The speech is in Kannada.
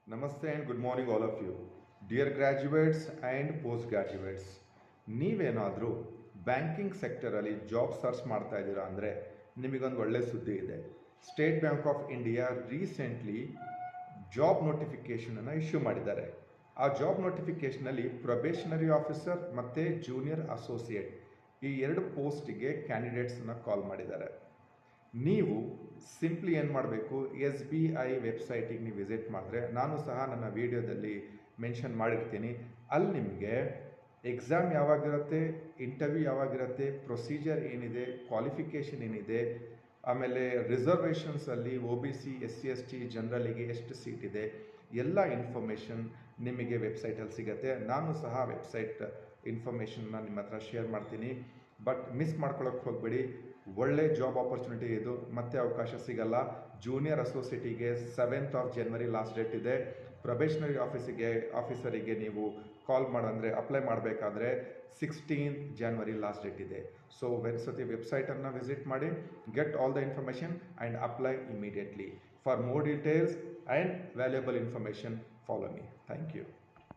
Namaste and good morning, all of you. Dear graduates and postgraduates, ನೀವೇನಾದರೂ ಬ್ಯಾಂಕಿಂಗ್ ಸೆಕ್ಟರಲ್ಲಿ ಜಾಬ್ ಸರ್ಚ್ ಮಾಡ್ತಾ ಇದ್ದೀರಾ ಅಂದರೆ ನಿಮಗೊಂದು ಒಳ್ಳೆ ಸುದ್ದಿ ಇದೆ. State Bank of India recently job ನೋಟಿಫಿಕೇಷನನ್ನು ಇಶ್ಯೂ ಮಾಡಿದ್ದಾರೆ. ಆ ಜಾಬ್ ನೋಟಿಫಿಕೇಷನಲ್ಲಿ ಪ್ರೊಬೇಷನರಿ ಆಫೀಸರ್ ಮತ್ತು ಜೂನಿಯರ್ ಅಸೋಸಿಯೇಟ್ ಈ ಎರಡು ಪೋಸ್ಟಿಗೆ ಕ್ಯಾಂಡಿಡೇಟ್ಸನ್ನು ಕಾಲ್ ಮಾಡಿದ್ದಾರೆ. ನೀವು ಸಿಂಪ್ಲಿ ಏನು ಮಾಡಬೇಕು, SBI ವೆಬ್ಸೈಟಿಗೆ ನೀವು ವಿಸಿಟ್ ಮಾಡಿದ್ರೆ, ನಾನು ಸಹ ನನ್ನ ವಿಡಿಯೋದಲ್ಲಿ ಮೆನ್ಷನ್ ಮಾಡಿರ್ತೀನಿ, ಅಲ್ಲಿ ನಿಮಗೆ ಎಕ್ಸಾಮ್ ಯಾವಾಗಿರುತ್ತೆ, ಇಂಟರ್ವ್ಯೂ ಯಾವಾಗಿರುತ್ತೆ, ಪ್ರೊಸೀಜರ್ ಏನಿದೆ, ಕ್ವಾಲಿಫಿಕೇಷನ್ ಏನಿದೆ, ಆಮೇಲೆ ರಿಸರ್ವೇಷನ್ಸಲ್ಲಿ OBC SC ST ಜನರಲಿಗೆ ಎಷ್ಟು ಸೀಟ್ ಇದೆ, ಎಲ್ಲ ಇನ್ಫಾರ್ಮೇಷನ್ ನಿಮಗೆ ವೆಬ್ಸೈಟಲ್ಲಿ ಸಿಗುತ್ತೆ. ನಾನು ಸಹ ವೆಬ್ಸೈಟ್ ಇನ್ಫಾರ್ಮೇಷನ್ನ ನಿಮ್ಮ ಹತ್ರ ಶೇರ್ ಮಾಡ್ತೀನಿ. ಬಟ್ ಮಿಸ್ ಮಾಡ್ಕೊಳ್ಳೋಕೆ ಹೋಗಬೇಡಿ. ಒಳ್ಳೆ ಜಾಬ್ ಆಪರ್ಚುನಿಟಿ ಇದು, ಮತ್ತೆ ಅವಕಾಶ ಸಿಗಲ್ಲ. ಜೂನಿಯರ್ ಅಸೋಸಿಯೇಟಿಗೆ 7th of January last date ಇದೆ. ಪ್ರೊಬೇಷನರಿ ಆಫೀಸರಿಗೆ ನೀವು ಕಾಲ್ ಮಾಡಂದರೆ ಅಪ್ಲೈ ಮಾಡಬೇಕಾದ್ರೆ 16th January ಲಾಸ್ಟ್ ಡೇಟ್ ಇದೆ. ಸೊ ಸತಿ ವೆಬ್ಸೈಟನ್ನು ವಿಸಿಟ್ ಮಾಡಿ, get all the information and apply immediately. For more details and valuable information follow me. Thank you.